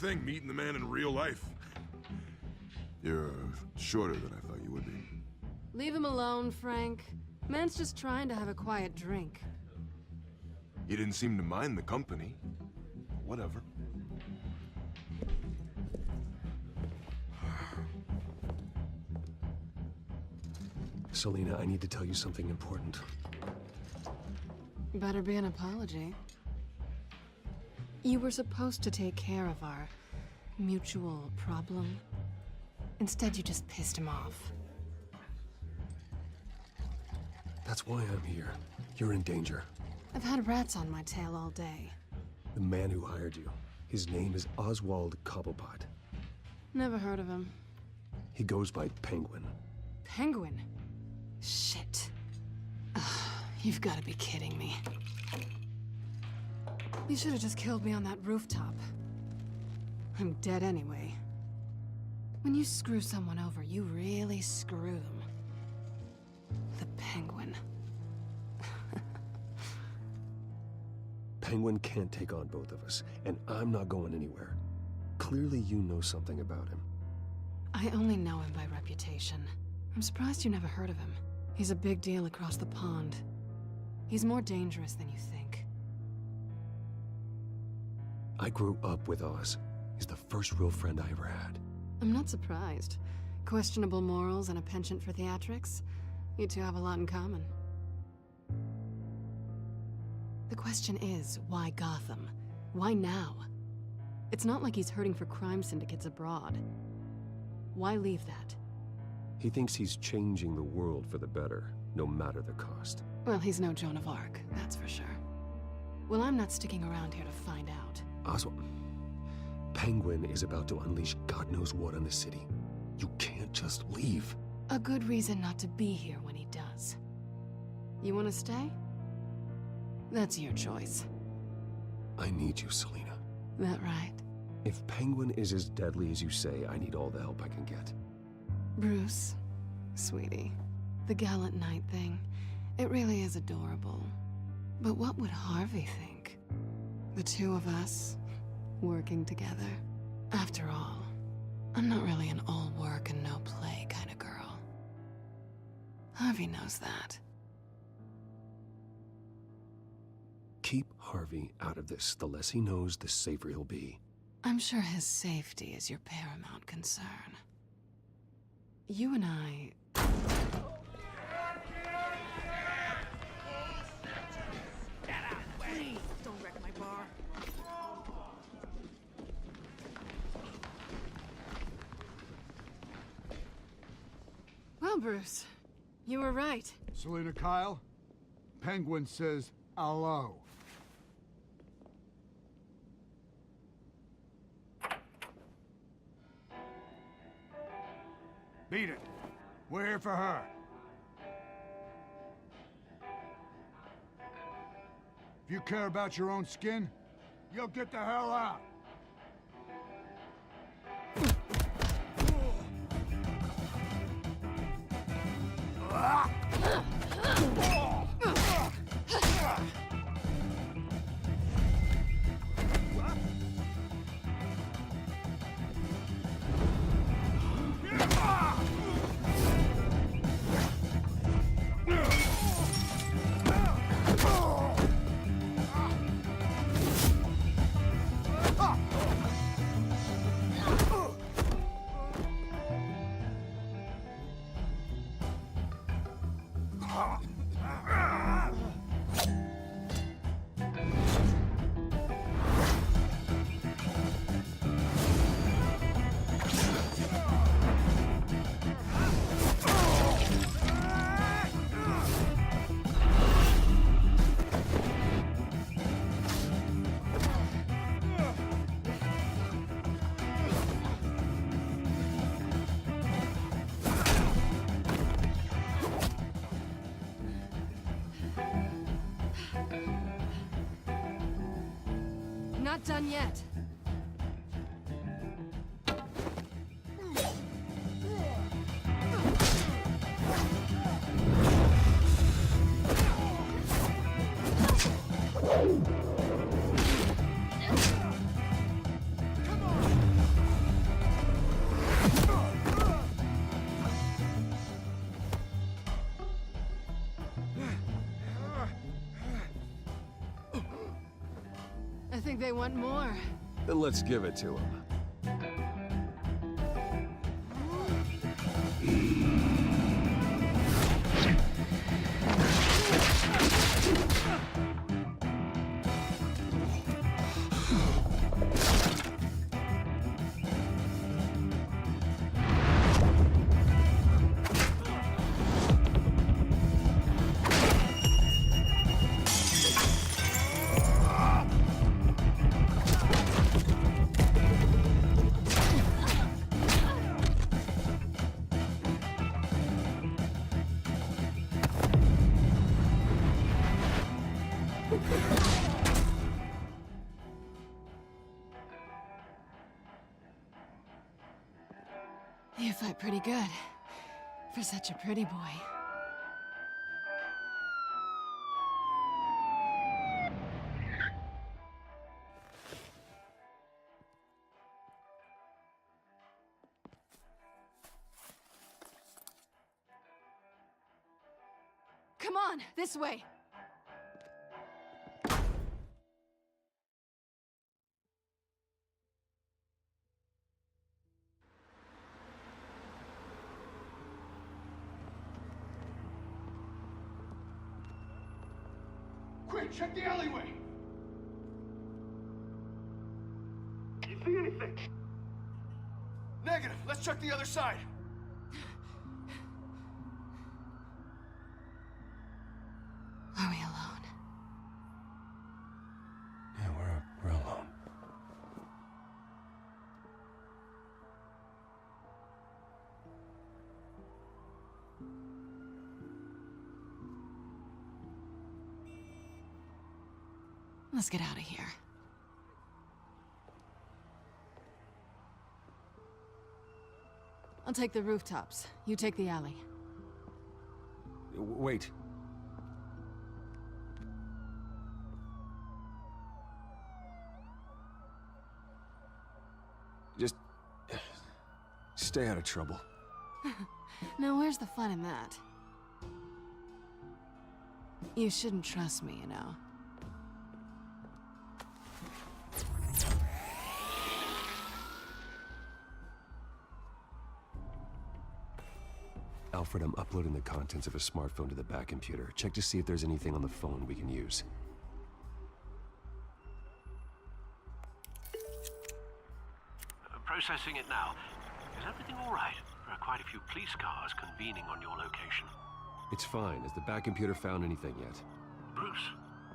thing, meeting the man in real life. You're shorter than I thought you would be. Leave him alone, Frank. Man's just trying to have a quiet drink. You didn't seem to mind the company. Whatever. Selena, I need to tell you something important. Better be an apology. You were supposed to take care of our mutual problem. Instead, you just pissed him off. That's why I'm here. You're in danger. I've had rats on my tail all day. The man who hired you, his name is Oswald Cobblepot. Never heard of him. He goes by Penguin. Penguin? Shit. Ugh, you've got to be kidding me. You should have just killed me on that rooftop. I'm dead anyway. When you screw someone over, you really screw them. The Penguin. Penguin can't take on both of us, and I'm not going anywhere. Clearly you know something about him. I only know him by reputation. I'm surprised you never heard of him. He's a big deal across the pond. He's more dangerous than you think. I grew up with Oz. He's the first real friend I ever had. I'm not surprised. Questionable morals and a penchant for theatrics. You two have a lot in common. The question is, why Gotham? Why now? It's not like he's hurting for crime syndicates abroad. Why leave that? He thinks he's changing the world for the better, no matter the cost. Well, he's no Joan of Arc, that's for sure. Well, I'm not sticking around here to find out. Oswald, Penguin is about to unleash God knows what on the city. You can't just leave. A good reason not to be here when he does. You want to stay? That's your choice. I need you, Selena. That right? If Penguin is as deadly as you say, I need all the help I can get. Bruce, sweetie, the gallant knight thing, it really is adorable. But what would Harvey think? The two of us, working together. After all, I'm not really an all work and no play kind of girl. Harvey knows that. Keep Harvey out of this. The less he knows, the safer he'll be. I'm sure his safety is your paramount concern. You and I... Please, don't wreck my bar. Well, Bruce, you were right. Selena Kyle, Penguin says hello. Beat it. We're here for her. If you care about your own skin, you'll get the hell out. Not done yet. Come on! like they want more. Then let's give it to him. You fight pretty good. For such a pretty boy. Come on, this way. Quick, check the alleyway! You see anything? Negative. Let's check the other side. Are we alone? Yeah, we're alone. Let's get out of here. I'll take the rooftops. You take the alley. Wait. Just stay out of trouble. Now, where's the fun in that? You shouldn't trust me, you know. Alfred, I'm uploading the contents of a smartphone to the back computer. Check to see if there's anything on the phone we can use. Processing it now. Is everything all right? There are quite a few police cars convening on your location. It's fine. Has the back computer found anything yet? Bruce,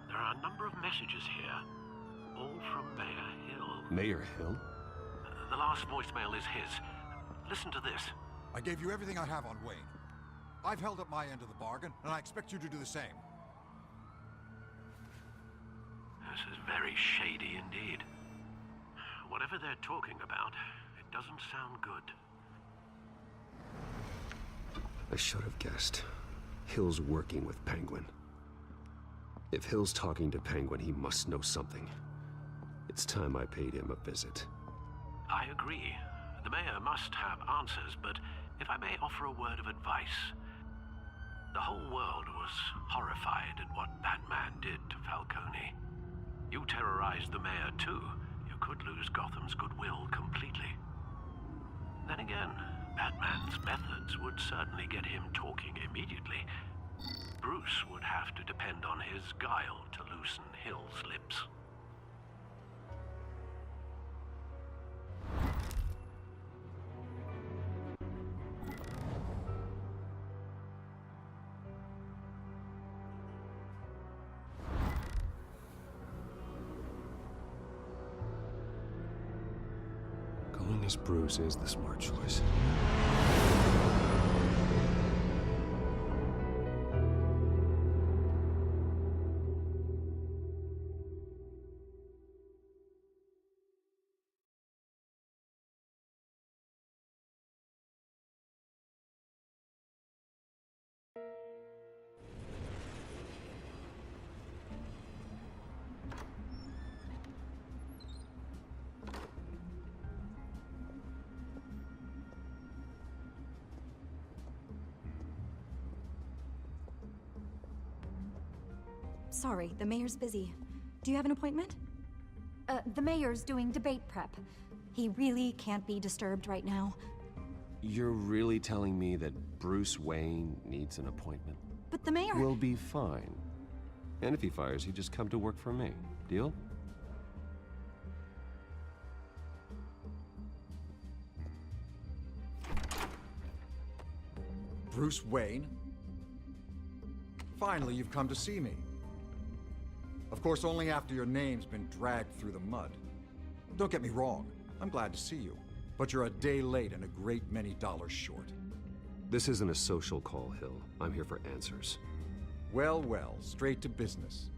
there are a number of messages here. All from Mayor Hill. Mayor Hill? The last voicemail is his. Listen to this. I gave you everything I have on Wayne. I've held up my end of the bargain, and I expect you to do the same. This is very shady indeed. Whatever they're talking about, it doesn't sound good. I should have guessed. Hill's working with Penguin. If Hill's talking to Penguin, he must know something. It's time I paid him a visit. I agree. The mayor must have answers, but if I may offer a word of advice. The whole world was horrified at what Batman did to Falcone. You terrorized the mayor too. You could lose Gotham's goodwill completely. Then again, Batman's methods would certainly get him talking immediately. Bruce would have to depend on his guile to loosen Hill's lips. Going as Bruce is the smart choice. Sorry, the mayor's busy. Do you have an appointment? The mayor's doing debate prep. He really can't be disturbed right now. You're really telling me that Bruce Wayne needs an appointment? But the mayor... We'll be fine. And if he fires, you just come to work for me. Deal? Bruce Wayne? Finally, you've come to see me. Of course, only after your name's been dragged through the mud. Don't get me wrong, I'm glad to see you. But you're a day late and a great many dollars short. This isn't a social call, Hill. I'm here for answers. Well, well, straight to business.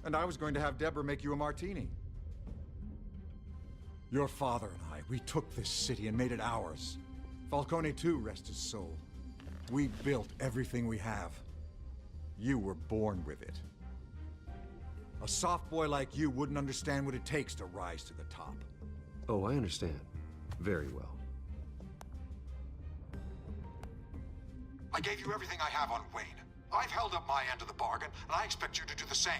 And I was going to have Deborah make you a martini. Your father and I, we took this city and made it ours. Falcone too, rest his soul. We built everything we have. You were born with it. A soft boy like you wouldn't understand what it takes to rise to the top. Oh, I understand. Very well. I gave you everything I have on Wayne. I've held up my end of the bargain, and I expect you to do the same.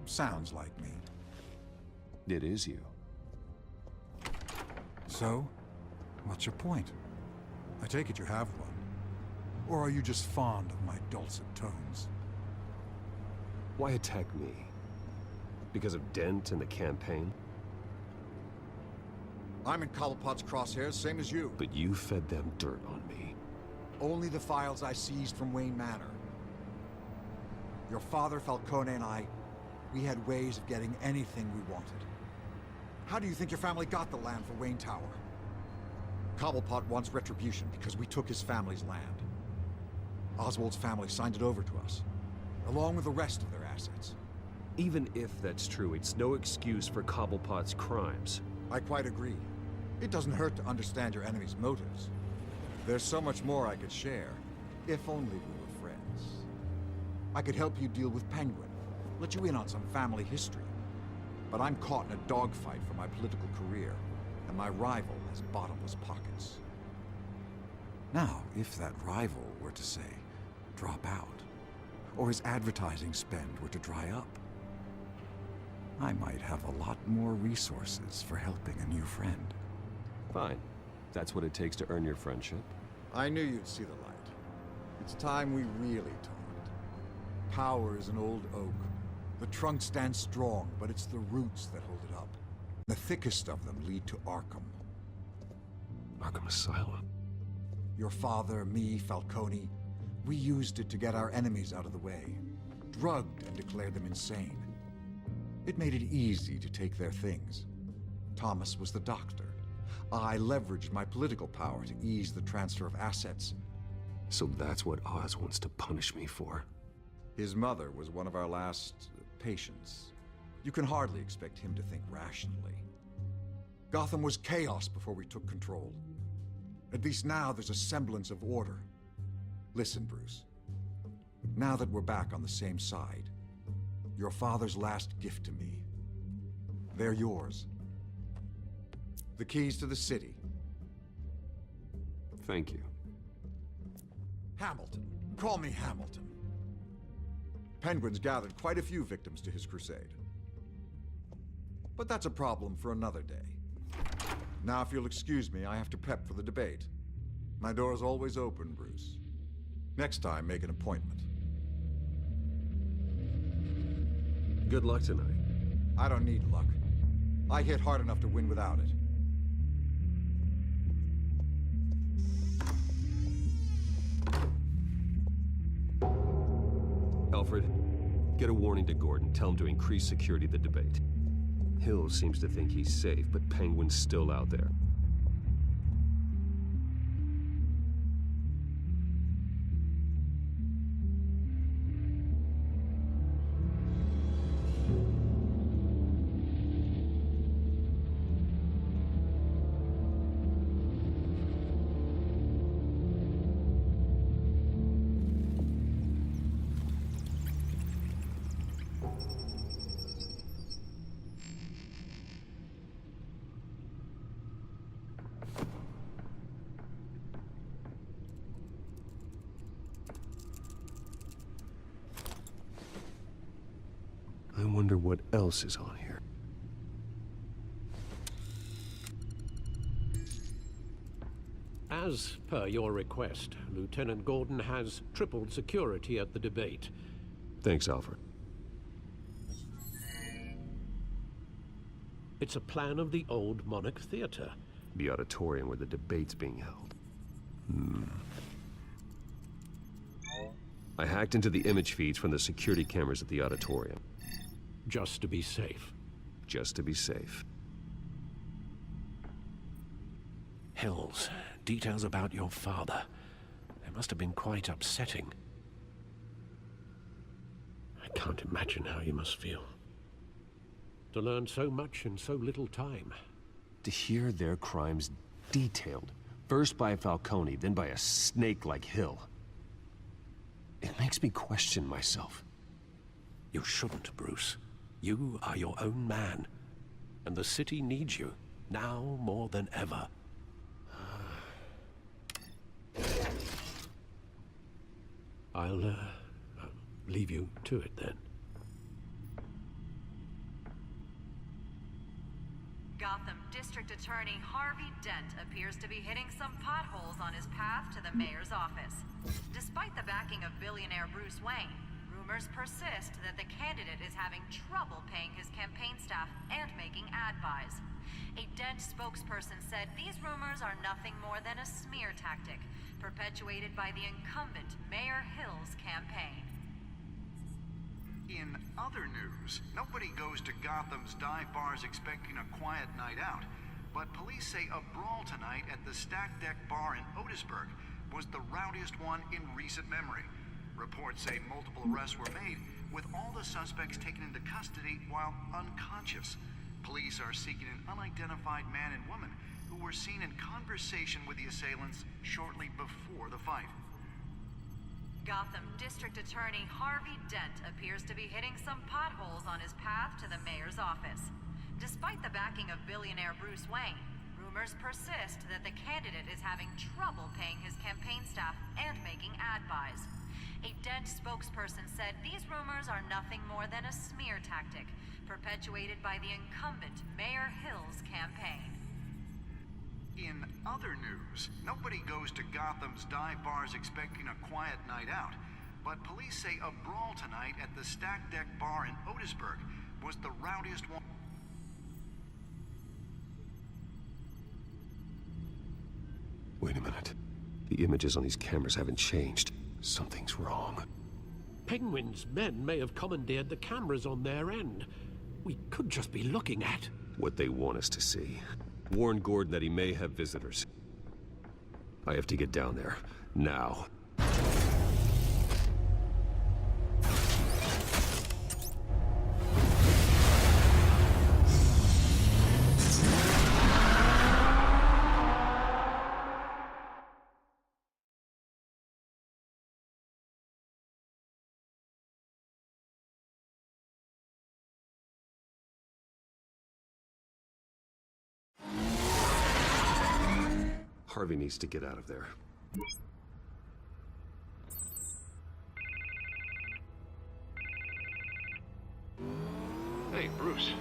Sounds like me. It is you. So, what's your point? I take it you have one. Or are you just fond of my dulcet tones? Why attack me? Because of Dent and the campaign? I'm in Cobblepot's crosshairs, same as you. But you fed them dirt on me. Only the files I seized from Wayne Manor. Your father, Falcone, and I, we had ways of getting anything we wanted. How do you think your family got the land for Wayne Tower? Cobblepot wants retribution because we took his family's land. Oswald's family signed it over to us, along with the rest of their assets. Even if that's true, it's no excuse for Cobblepot's crimes. I quite agree. It doesn't hurt to understand your enemy's motives. There's so much more I could share, if only we were friends. I could help you deal with Penguin, let you in on some family history. But I'm caught in a dogfight for my political career, and my rival has bottomless pockets. Now, if that rival were to say, drop out, or his advertising spend were to dry up, I might have a lot more resources for helping a new friend. Fine. That's what it takes to earn your friendship. I knew you'd see the light. It's time we really talked. Power is an old oak. The trunk stands strong, but it's the roots that hold it up. The thickest of them lead to Arkham. Arkham Asylum. Your father, me, Falcone, we used it to get our enemies out of the way. Drugged and declared them insane. It made it easy to take their things. Thomas was the doctor. I leveraged my political power to ease the transfer of assets. So that's what Oz wants to punish me for? His mother was one of our last patients. You can hardly expect him to think rationally. Gotham was chaos before we took control. At least now there's a semblance of order. Listen, Bruce. Now that we're back on the same side, your father's last gift to me, they're yours. The keys to the city. Thank you. Hamilton. Call me Hamilton. Penguin's gathered quite a few victims to his crusade. But that's a problem for another day. Now, if you'll excuse me, I have to prep for the debate. My door's always open, Bruce. Next time, make an appointment. Good luck tonight. I don't need luck. I hit hard enough to win without it. Alfred, get a warning to Gordon. Tell him to increase security at the debate. Hill seems to think he's safe, but Penguin's still out there. I wonder what else is on here. As per your request, Lieutenant Gordon has tripled security at the debate. Thanks, Alfred. It's a plan of the old Monarch Theater. The auditorium where the debate's being held. I hacked into the image feeds from the security cameras at the auditorium. Just to be safe. Just to be safe. Hills, details about your father. They must have been quite upsetting. I can't imagine how you must feel. To learn so much in so little time. To hear their crimes detailed, first by Falcone, then by a snake like Hill. It makes me question myself. You shouldn't, Bruce. You are your own man. And the city needs you, now more than ever. I'll leave you to it then. Gotham District Attorney Harvey Dent appears to be hitting some potholes on his path to the mayor's office. Despite the backing of billionaire Bruce Wayne, rumors persist that the candidate is having trouble paying his campaign staff and making ad buys. A Dent spokesperson said these rumors are nothing more than a smear tactic, perpetuated by the incumbent Mayor Hill's campaign. In other news, nobody goes to Gotham's dive bars expecting a quiet night out, but police say a brawl tonight at the Stack Deck Bar in Otisburg was the rowdiest one in recent memory. Reports say multiple arrests were made, with all the suspects taken into custody while unconscious. Police are seeking an unidentified man and woman who were seen in conversation with the assailants shortly before the fight. Gotham District Attorney Harvey Dent appears to be hitting some potholes on his path to the mayor's office. Despite the backing of billionaire Bruce Wayne, rumors persist that the candidate is having trouble paying his campaign staff and making ad buys. A Dent spokesperson said these rumors are nothing more than a smear tactic, perpetuated by the incumbent Mayor Hill's campaign. In other news, nobody goes to Gotham's dive bars expecting a quiet night out, but police say a brawl tonight at the Stack Deck Bar in Otisburg was the rowdiest one. Wait a minute. The images on these cameras haven't changed. Something's wrong. Penguin's men may have commandeered the cameras on their end. We could just be looking at What they want us to see. Warn Gordon that he may have visitors. I have to get down there. Now. Harvey needs to get out of there. Hey, Bruce.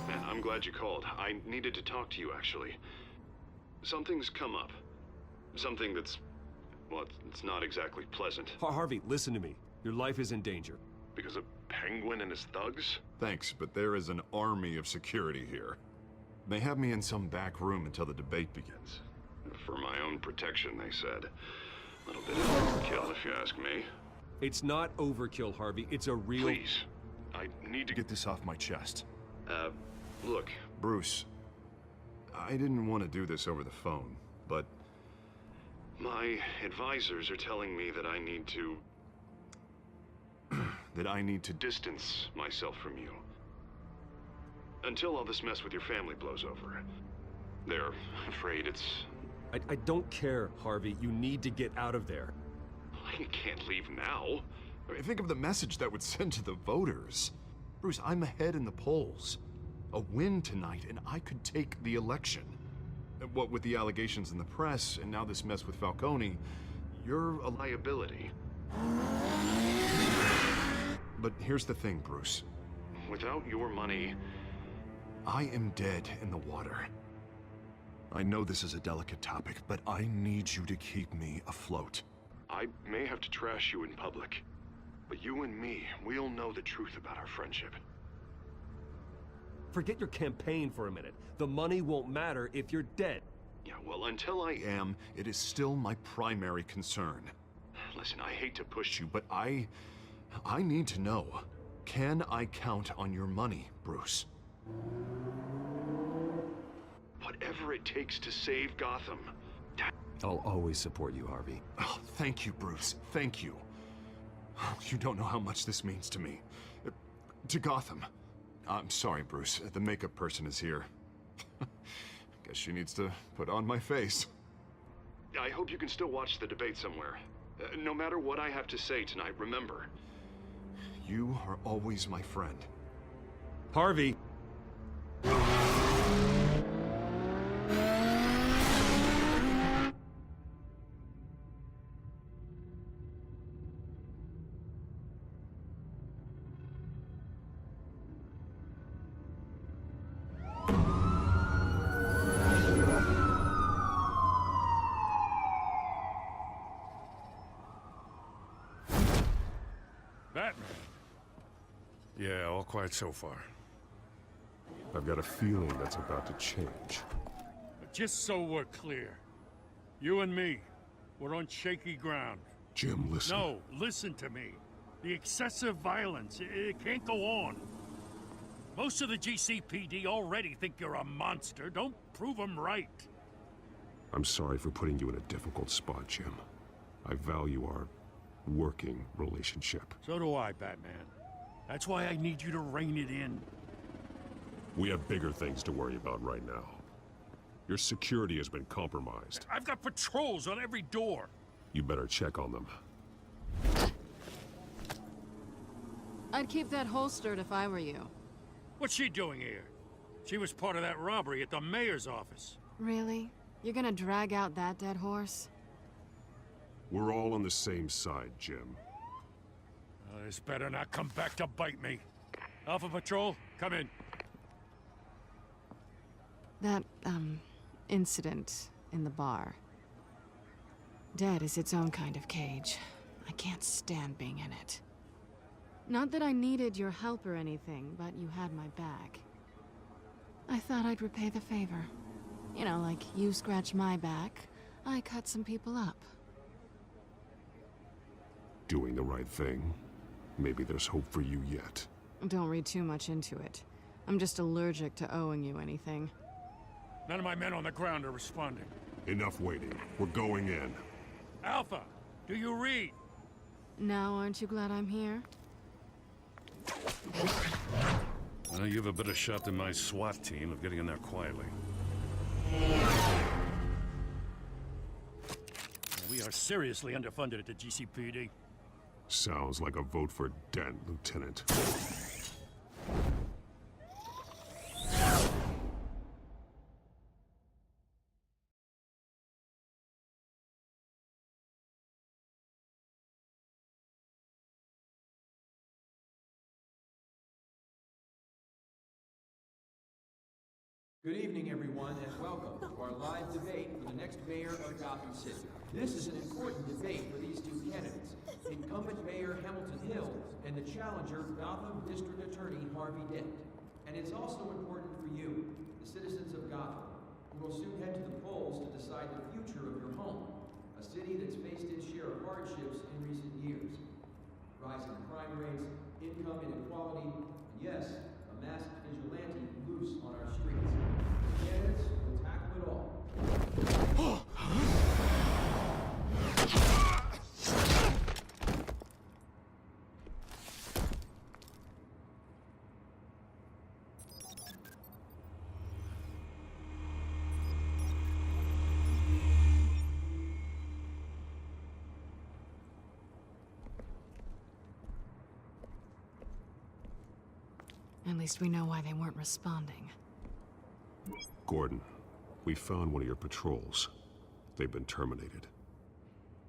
Man, I'm glad you called. I needed to talk to you, actually. Something's come up. Something that's... well, it's not exactly pleasant. Harvey, listen to me. Your life is in danger. Because of Penguin and his thugs? Thanks, but there is an army of security here. They have me in some back room until the debate begins. For my own protection, they said. A little bit of overkill, if you ask me. It's not overkill, Harvey. It's a real... Please. I need to Get this off my chest. Look. Bruce, I didn't want to do this over the phone, but... My advisors are telling me that I need to... that I need to... distance myself from you. Until all this mess with your family blows over. They're afraid it's... I don't care, Harvey. You need to get out of there. I can't leave now. I mean, think of the message that would send to the voters. Bruce, I'm ahead in the polls. A win tonight, and I could take the election. What with the allegations in the press, and now this mess with Falcone, you're a Liability. But here's the thing, Bruce. Without your money... I am dead in the water. I know this is a delicate topic, but I need you to keep me afloat. I may have to trash you in public, but you and me, we'll know the truth about our friendship. Forget your campaign for a minute. The money won't matter if you're dead. Yeah, well, until I am... It is still my primary concern. Listen, I hate to push you, But I need to know. Can I count on your money, Bruce? whatever it takes to save Gotham. I'll always support you, Harvey. Oh, thank you, Bruce. Thank you. You don't know how much this means to me. To Gotham. I'm sorry, Bruce. The makeup person is here. Guess she needs to put on my face. I hope you can still watch the debate somewhere. No matter what I have to say tonight, remember. You are always my friend. Harvey! Batman? Yeah, all quiet so far. I've got a feeling that's about to change. But just so we're clear, you and me, we're on shaky ground. Jim, listen. No, listen to me. The excessive violence, it can't go on. Most of the GCPD already think you're a monster. Don't prove them right. I'm sorry for putting you in a difficult spot, Jim. I value our working relationship. So do I, Batman. That's why I need you to rein it in. We have bigger things to worry about right now. Your security has been compromised. I've got patrols on every door. You better check on them. I'd keep that holstered if I were you. What's she doing here? She was part of that robbery at the mayor's office. Really? You're gonna drag out that dead horse? We're all on the same side, Jim. This better not come back to bite me. Alpha Patrol, come in. That, incident in the bar. Dead is its own kind of cage. I can't stand being in it. Not that I needed your help or anything, but you had my back. I thought I'd repay the favor. You know, like you scratch my back, I cut some people up. Doing the right thing. Maybe there's hope for you yet. Don't read too much into it. I'm just allergic to owing you anything. None of my men on the ground are responding. Enough waiting. We're going in. Alpha, do you read? Now aren't you glad I'm here? You have a better shot than my SWAT team of getting in there quietly. We are seriously underfunded at the GCPD. Sounds like a vote for Dent, Lieutenant. Good evening, everyone, and welcome to our live debate for the next mayor of Gotham City. This is an important debate for these two candidates, incumbent Mayor Hamilton Hill and the challenger, Gotham District Attorney Harvey Dent. And it's also important for you, the citizens of Gotham, who will soon head to the polls to decide the future of your home, a city that's faced its share of hardships in recent years. Rising crime rates, income inequality, and yes, a masked vigilante loose on our streets. Candidates will tackle it all. At least we know why they weren't responding. Gordon, we found one of your patrols. They've been terminated.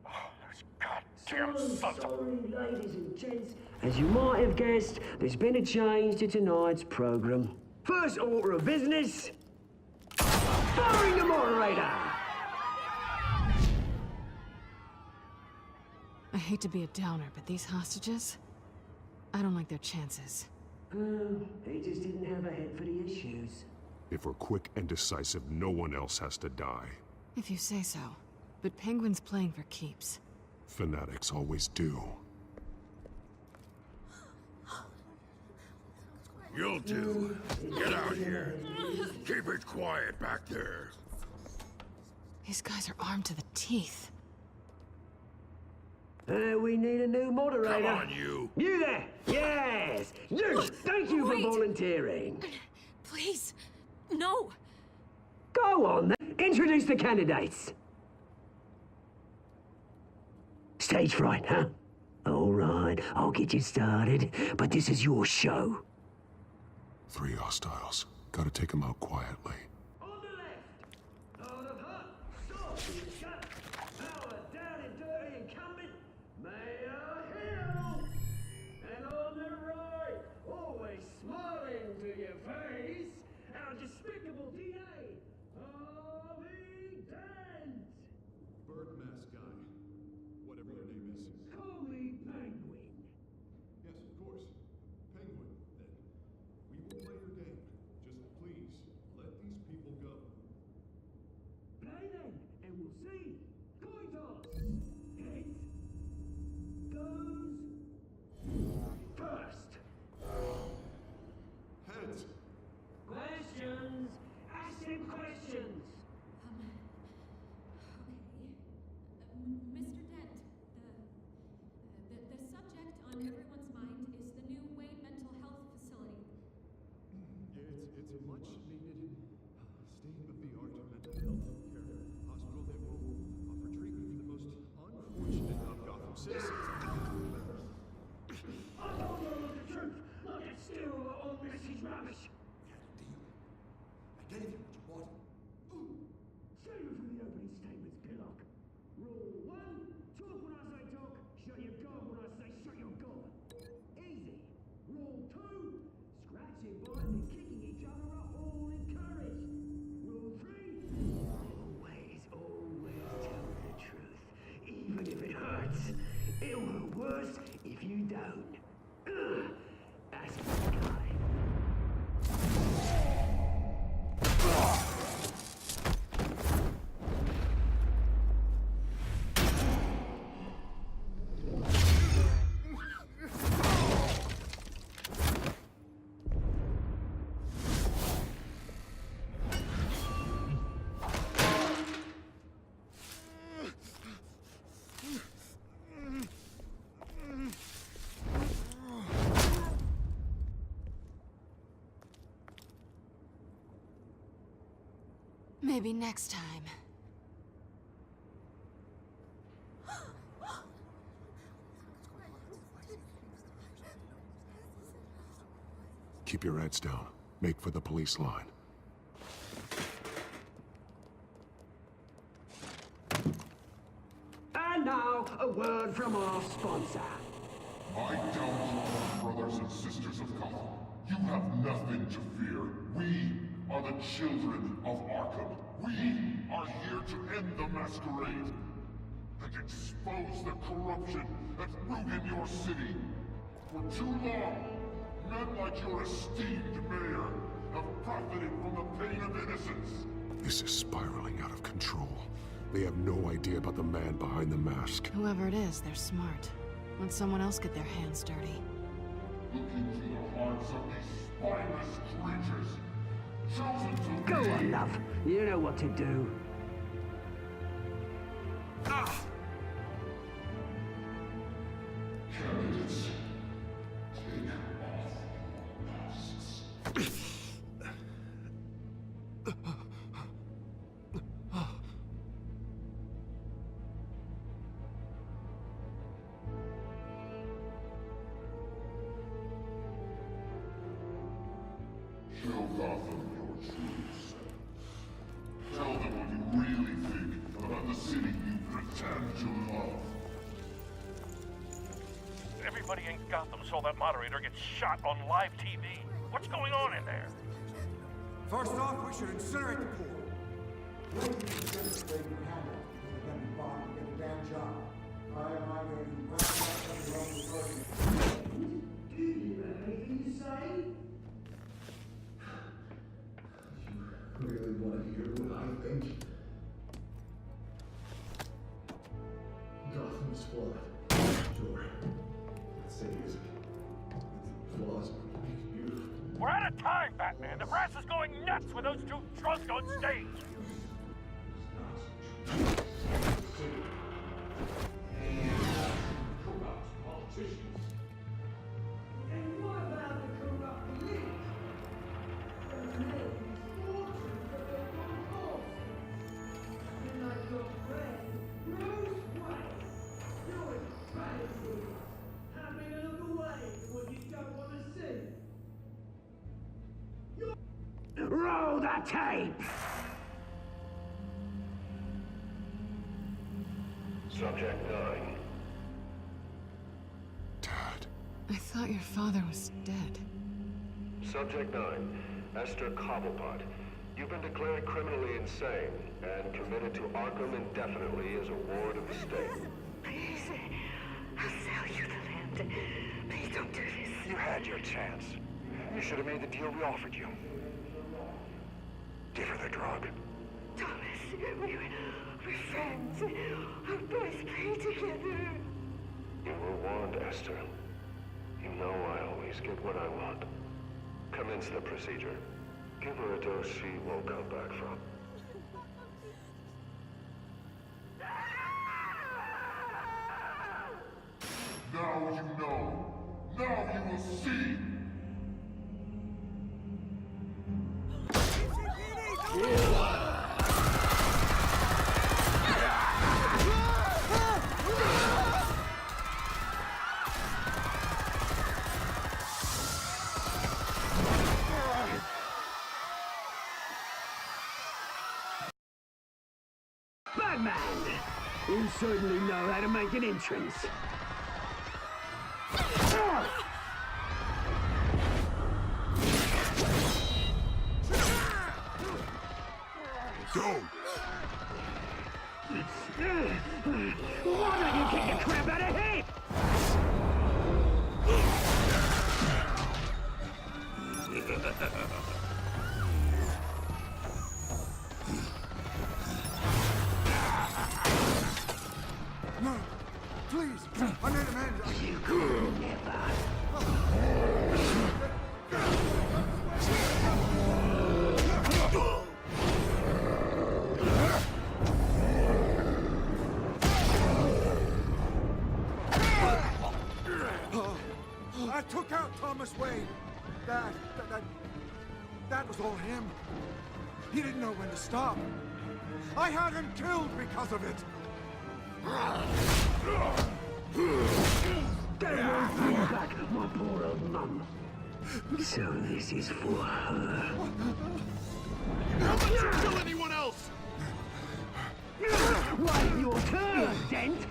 Oh, those goddamn sons of... Sorry, ladies and gents. As you might have guessed, there's been a change to tonight's program. First order of business... Firing the moderator! I hate to be a downer, but these hostages, I don't like their chances. He just didn't have a head for the issues. If we're quick and decisive, no one else has to die. If you say so. But Penguin's playing for keeps. Fanatics always do. You two, get out here. Keep it quiet back there. These guys are armed to the teeth. We need a new moderator. Come on, you. You there! Yes! You! Thank you for volunteering. Please, no. Go on then. Introduce the candidates. Stage fright, huh? All right, I'll get you started, but this is your show. 3 hostiles. Gotta take them out quietly. On the left, out of hut, stop, shut, power down and dirty incumbent, Mayor Hill. And on the right, always smiling to your face, our despicable DA, Harvey Dent. Bird mask guy. Whatever your name is. Call me Penguin. Yes, of course. Penguin, then. We will play your game. Just please, let these people go. Play then, and we'll see. Coin toss. Heads. Goes. First. Heads. Questions. Ask him questions. Mr. Dent, the subject on everyone's mind is the new Wayne Mental Health Facility. Yeah, it's a much needed state-of-the-art mental health care hospital that will offer treatment for the most unfortunate of Gotham citizens. I told you the truth. Look, it's still all message rubbish. I gave you what you wanted. Save it for the opening statements, Pillock. Rule 1, talk when I say talk, shut your gob when I say shut your gob. Easy. Rule 2, scratching, biting and kicking each other are all encouraged. Rule 3, always tell the truth, even if it hurts. It'll hurt worse if you don't. That's my guy. Maybe next time. Keep your heads down. Make for the police line. And now, a word from our sponsor. My downtrodden brothers and sisters of Gotham, you have nothing to fear. We are the children of Arkham. We are here to end the masquerade and expose the corruption that's ruined your city. For too long, men like your esteemed mayor have profited from the pain of innocence. This is spiraling out of control. They have no idea about the man behind the mask. Whoever it is, they're smart. Let someone else get their hands dirty. Look into the hearts of these spineless creatures. Chosen to Go lead. on, love. You know what to do. Candidates, take off your masks. Show Gotham your true self. Tell them what you really think about the city you pretend to love. Everybody in Gotham saw that moderator get shot on live TV. What's going on in there? First off, we should incinerate the pool. Really want to hear what I think? Gotham's flawed. Sure. Let's say it's flaws, but it's beautiful. We're out of time, Batman. The press is going nuts with those two drunks on stage. Corrupt politicians. And what about the corrupt police? They're making fortunes for their own causes. And like your friend, Bruce Wayne, doing crazy, having a look away from what you don't want to see. Roll the tape! Subject 9. I thought your father was dead. Subject 9. Esther Cobblepot. You've been declared criminally insane and committed to Arkham indefinitely as a ward of the state. Please, I'll sell you the land. Please don't do this. You had your chance. You should have made the deal we offered you. Give her the drug. Thomas, we're friends. Our boys play together. You were warned, Esther. You know I always get what I want. Commence the procedure. Give her a dose she won't come back from. Now you know. Now you will see. Batman! You certainly know how to make an entrance. Go! Why don't you kick the crap out of him? No, please, I need a man. You could never. I took out Thomas Wayne. That was all him. He didn't know when to stop. I had him killed because of it. They won't bring back my poor old mum. So this is for her. Don't let you kill anyone else! Right, your turn, Dent!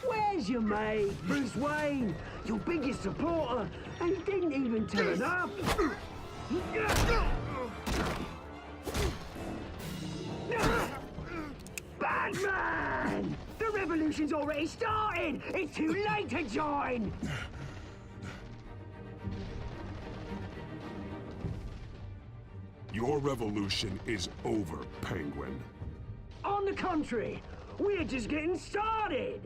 Where's your mate, Bruce Wayne? Your biggest supporter, and he didn't even turn up. Batman! The revolution's already started! It's too late to join! Your revolution is over, Penguin. On the contrary, we're just getting started!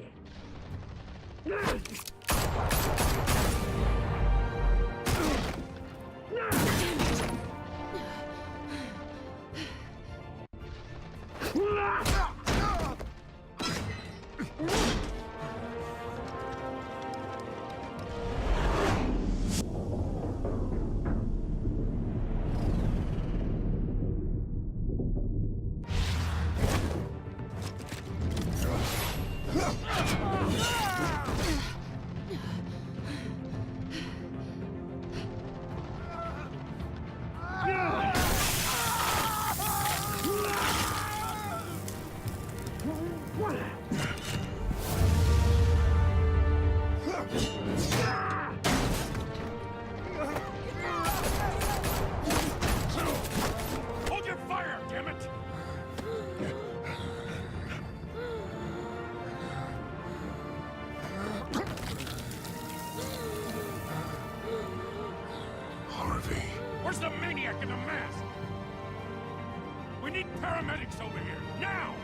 We need paramedics over here, now!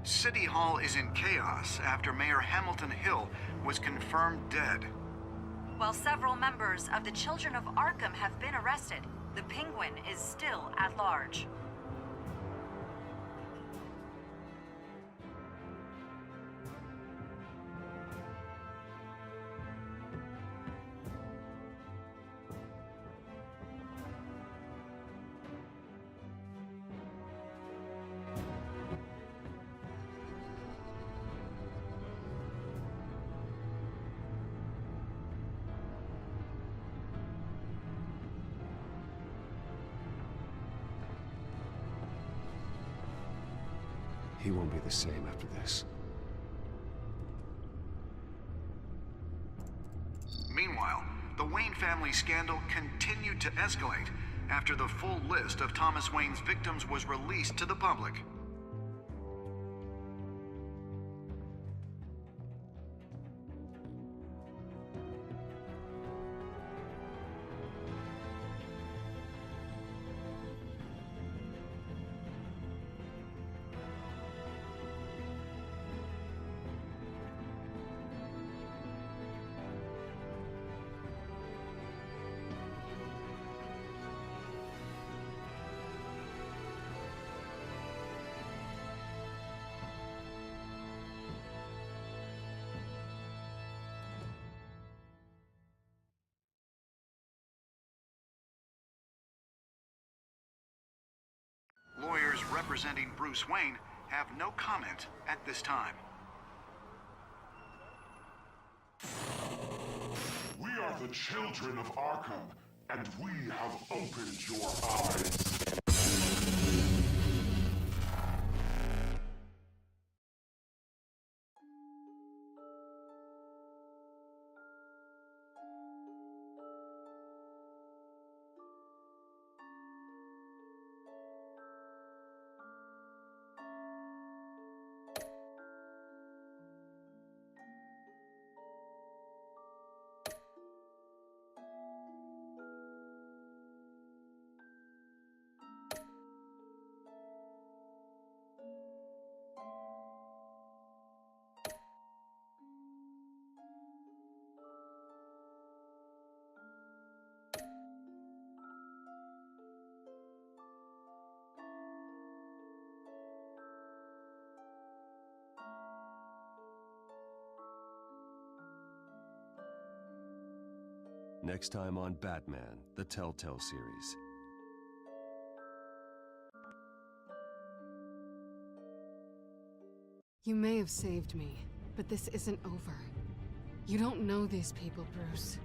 City Hall is in chaos after Mayor Hamilton Hill was confirmed dead. While several members of the Children of Arkham have been arrested, the Penguin is still at large. He won't be the same after this. Meanwhile, the Wayne family scandal continued to escalate after the full list of Thomas Wayne's victims was released to the public. Lawyers representing Bruce Wayne have no comment at this time. We are the children of Arkham, and we have opened your eyes. Next time on Batman, the Telltale Series. You may have saved me, but this isn't over. You don't know these people, Bruce.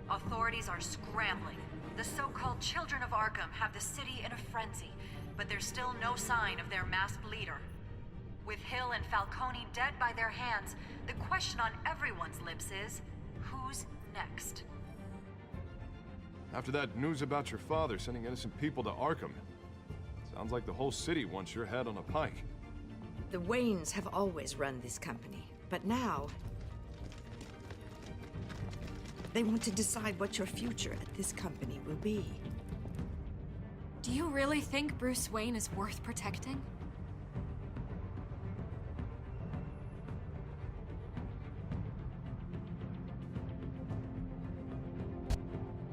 Authorities are scrambling. The so-called Children of Arkham have the city in a frenzy, but there's still no sign of their masked leader. With Hill and Falcone dead by their hands, the question on everyone's lips is, who's next? After that news about your father sending innocent people to Arkham, sounds like the whole city wants your head on a pike. The Waynes have always run this company, but now they want to decide what your future at this company will be. Do you really think Bruce Wayne is worth protecting?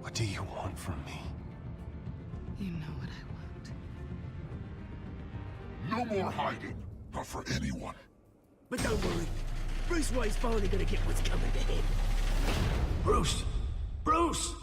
What do you want from me? You know what I want. No more hiding, not for anyone. But don't worry, Bruce Wayne's finally gonna get what's coming to him. Bruce! Bruce!